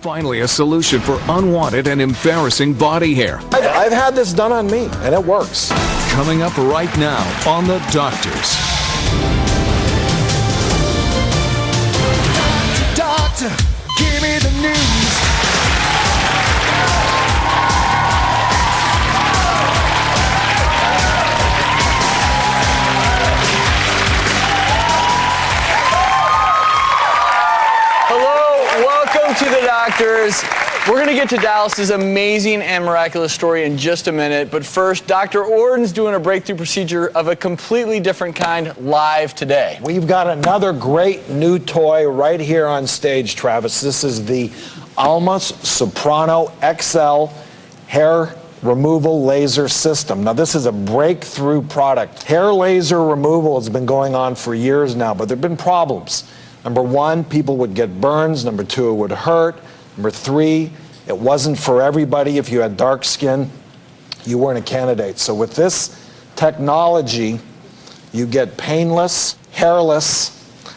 Finally, a solution for unwanted and embarrassing body hair. I've had this done on me, and it works. Coming up right now on The Doctors. Doctor, give me the news. Hello, welcome to The Doctors. We're going to get to Dallas's amazing and miraculous story in just a minute, but first, Dr. Orden's doing a breakthrough procedure of a completely different kind live today. We've got another great new toy right here on stage, Travis. This is the Almas Soprano XL hair removal laser system. Now, this is a breakthrough product. Hair laser removal has been going on for years now, but there have been problems. Number one, people would get burns. Number two, it would hurt. Number three, it wasn't for everybody. If you had dark skin, you weren't a candidate. So with this technology, you get painless, hairless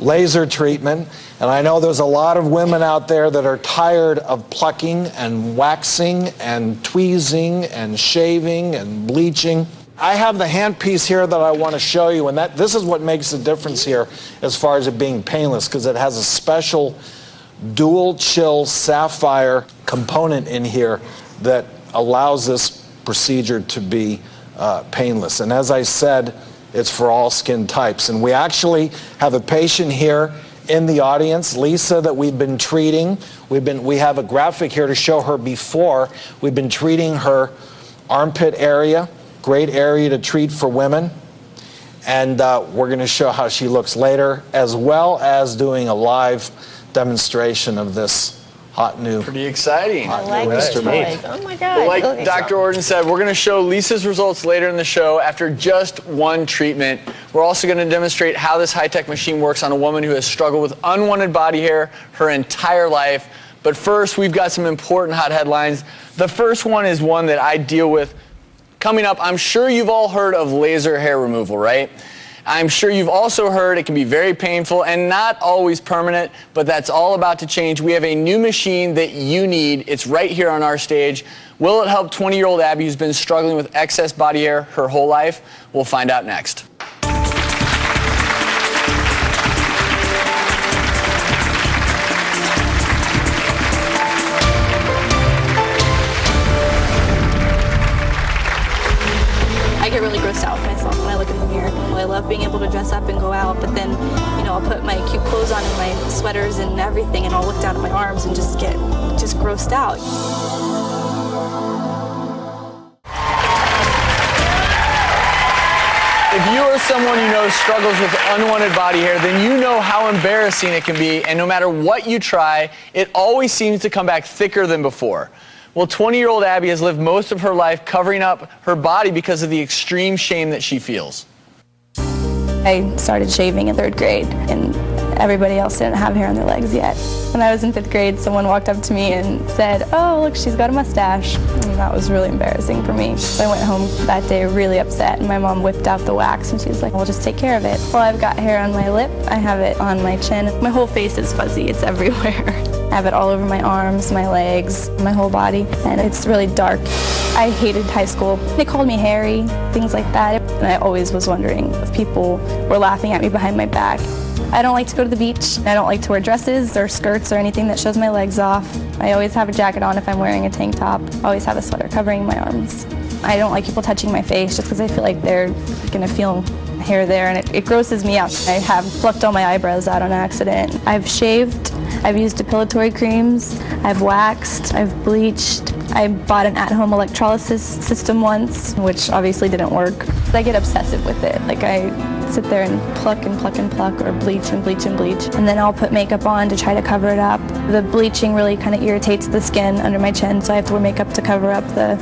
laser treatment. And I know there's a lot of women out there that are tired of plucking and waxing and tweezing and shaving and bleaching. I have the handpiece here that I want to show you, and this is what makes the difference here as far as it being painless, because it has a special dual chill sapphire component in here that allows this procedure to be painless. And as I said, it's for all skin types. And we actually have a patient here in the audience, Lisa, that we've been treating. We have a graphic here to show her before. We've been treating her armpit area, great area to treat for women. And we're going to show how she looks later, as well as doing a live demonstration of this hot new. Pretty exciting. I like this toys. Oh my God. Like Dr. Orden said, we're going to show Lisa's results later in the show after just one treatment. We're also going to demonstrate how this high-tech machine works on a woman who has struggled with unwanted body hair her entire life. But first, we've got some important hot headlines. The first one is one that I deal with coming up. I'm sure you've all heard of laser hair removal, right? I'm sure you've also heard it can be very painful and not always permanent, but that's all about to change. We have a new machine that you need. It's right here on our stage. Will it help 20-year-old Abby, who's been struggling with excess body hair her whole life? We'll find out next. I get really grossed out with myself when I look in the mirror. I love being able to dress up and go out, but then, I'll put my cute clothes on and my sweaters and everything, and I'll look down at my arms and just get grossed out. If you or someone you know struggles with unwanted body hair, then you know how embarrassing it can be, and no matter what you try, it always seems to come back thicker than before. Well, 20-year-old Abby has lived most of her life covering up her body because of the extreme shame that she feels. I started shaving in 3rd grade, and everybody else didn't have hair on their legs yet. When I was in 5th grade, someone walked up to me and said, "Oh, look, she's got a mustache." And that was really embarrassing for me. I went home that day really upset, and my mom whipped out the wax, and she was like, "We'll just take care of it." Well, I've got hair on my lip, I have it on my chin. My whole face is fuzzy, it's everywhere. I have it all over my arms, my legs, my whole body, and it's really dark. I hated high school. They called me hairy, things like that, and I always was wondering if people were laughing at me behind my back. I don't like to go to the beach. I don't like to wear dresses or skirts or anything that shows my legs off. I always have a jacket on if I'm wearing a tank top. I always have a sweater covering my arms. I don't like people touching my face just because I feel like they're going to feel hair there, and it grosses me out. I have plucked all my eyebrows out on accident. I've shaved. I've used depilatory creams. I've waxed. I've bleached. I bought an at-home electrolysis system once, which obviously didn't work. I get obsessive with it. Like, I sit there and pluck and pluck and pluck, or bleach and bleach and bleach. And then I'll put makeup on to try to cover it up. The bleaching really kind of irritates the skin under my chin, so I have to wear makeup to cover up the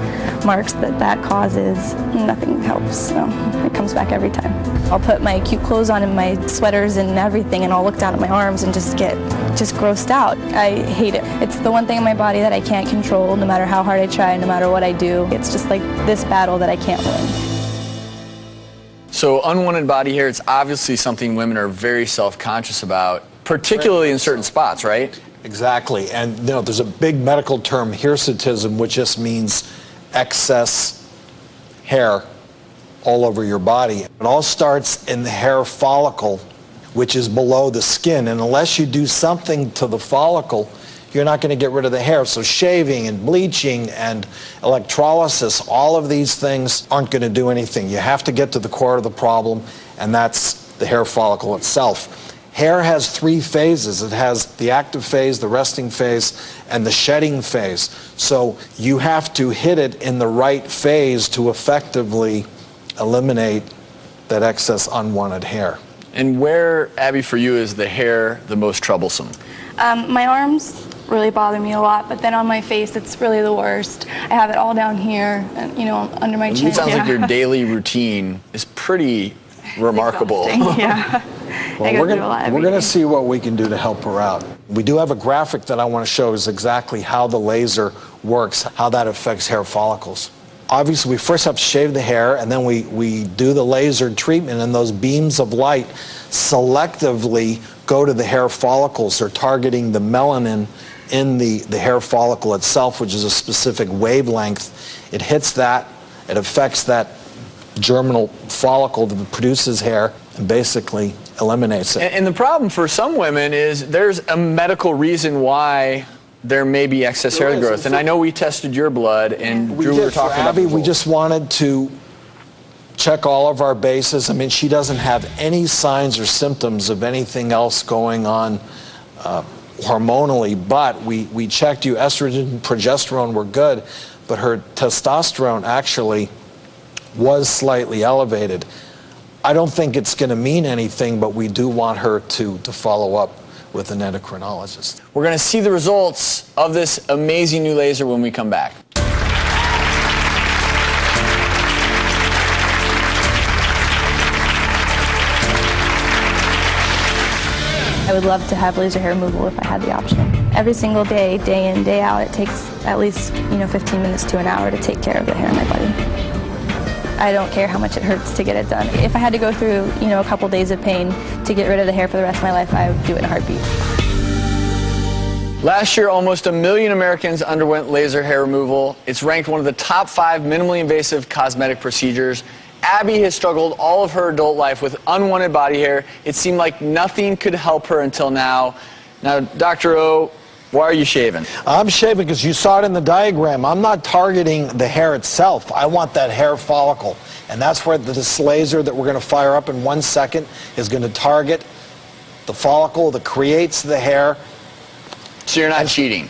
marks that causes. Nothing helps, so it comes back every time. I'll put my cute clothes on and my sweaters and everything, and I'll look down at my arms and just get grossed out. I hate it. It's the one thing in my body that I can't control, no matter how hard I try, no matter what I do. It's just like this battle that I can't win. So unwanted body hair, it's obviously something women are very self-conscious about, particularly in certain spots, right? Exactly. And there's a big medical term, hirsutism, which just means excess hair all over your body. It all starts in the hair follicle, which is below the skin. And unless you do something to the follicle, you're not going to get rid of the hair. So shaving and bleaching and electrolysis, all of these things aren't going to do anything. You have to get to the core of the problem, and that's the hair follicle itself. Hair has 3 phases. It has the active phase, the resting phase, and the shedding phase. So you have to hit it in the right phase to effectively eliminate that excess unwanted hair. And where, Abby, for you is the hair the most troublesome? My arms really bother me a lot, but then on my face, it's really the worst. I have it all down here, and under my chin. It sounds like your daily routine is pretty remarkable. Yeah. Well, we're going to see what we can do to help her out. We do have a graphic that I want to show is exactly how the laser works, how that affects hair follicles. Obviously, we first have to shave the hair, and then we do the laser treatment, and those beams of light selectively go to the hair follicles. They're targeting the melanin in the hair follicle itself, which is a specific wavelength. It hits that, it affects that germinal follicle that produces hair, and basically eliminates it. And the problem for some women is there's a medical reason why there may be excess hair growth. And I know we tested your blood, and Drew, we were talking about Abby, we just wanted to check all of our bases. I mean, she doesn't have any signs or symptoms of anything else going on hormonally, but we checked you. Estrogen and progesterone were good, but her testosterone actually was slightly elevated. I don't think it's going to mean anything, but we do want her to follow up with an endocrinologist. We're going to see the results of this amazing new laser when we come back. I would love to have laser hair removal if I had the option. Every single day, day in, day out, it takes at least 15 minutes to an hour to take care of the hair in my body. I don't care how much it hurts to get it done. If I had to go through, a couple days of pain to get rid of the hair for the rest of my life, I would do it in a heartbeat. Last year, almost 1 million Americans underwent laser hair removal. It's ranked one of the top 5 minimally invasive cosmetic procedures. Abby has struggled all of her adult life with unwanted body hair. It seemed like nothing could help her until now. Now, Dr. O, why are you shaving? I'm shaving because you saw it in the diagram. I'm not targeting the hair itself. I want that hair follicle. And that's where this laser that we're going to fire up in 1 second is going to target the follicle that creates the hair. So you're not cheating?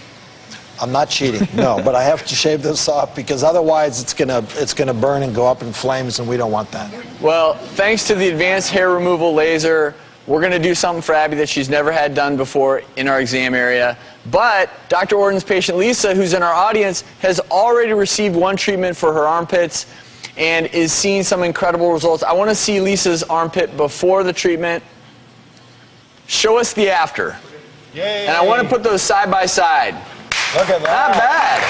I'm not cheating, no, but I have to shave this off because otherwise it's gonna burn and go up in flames, and we don't want that. Well, thanks to the advanced hair removal laser, we're going to do something for Abby that she's never had done before in our exam area. But Dr. Orden's patient Lisa, who's in our audience, has already received 1 treatment for her armpits and is seeing some incredible results. I want to see Lisa's armpit before the treatment. Show us the after. Yay. And I want to put those side by side. Look at that. Not bad.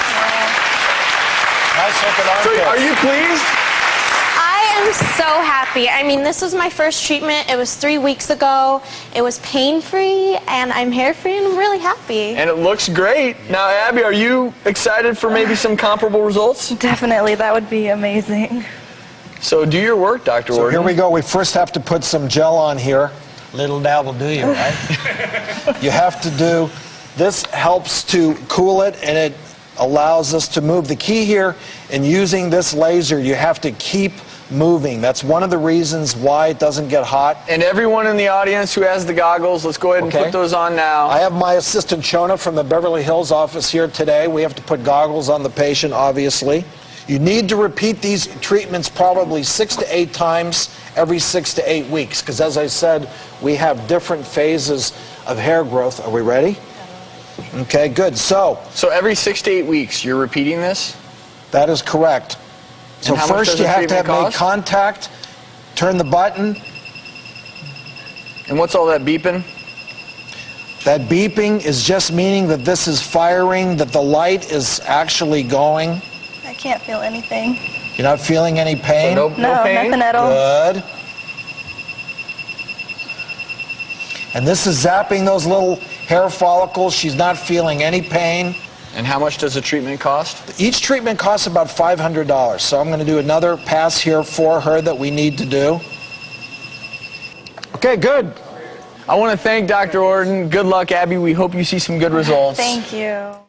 Nice looking armpit. So are you pleased? I am so happy. I mean, this was my first treatment. It was 3 weeks ago. It was pain-free, and I'm hair-free, and I'm really happy. And it looks great. Now, Abby, are you excited for maybe some comparable results? Definitely, that would be amazing. So do your work, Dr. So Orden. here we go. We first have to put some gel on here. Little dab will do you, right? You have to do, this helps to cool it, and it allows us to move. The key here in using this laser, you have to keep moving. That's one of the reasons why it doesn't get hot. And everyone in the audience who has the goggles, let's go ahead and put those on now. I have my assistant Shona from the Beverly Hills office here today. We have to put goggles on the patient, obviously. You need to repeat these treatments probably 6 to 8 times every 6 to 8 weeks, because as I said, we have different phases of hair growth. Are we ready? Okay, good. So every 6 to 8 weeks, you're repeating this? that is correct. So how much first does you the have to have treatment made cost? contact, turn the button. And what's all that beeping? That beeping is just meaning that this is firing, that the light is actually going. I can't feel anything. You're not feeling any pain? So no No, pain? nothing at all. Good. And this is zapping those little hair follicles. She's not feeling any pain. And how much does the treatment cost? Each treatment costs about $500. So I'm going to do another pass here for her that we need to do. Okay, good. I want to thank Dr. Orton. Good luck, Abby. We hope you see some good results. Thank you.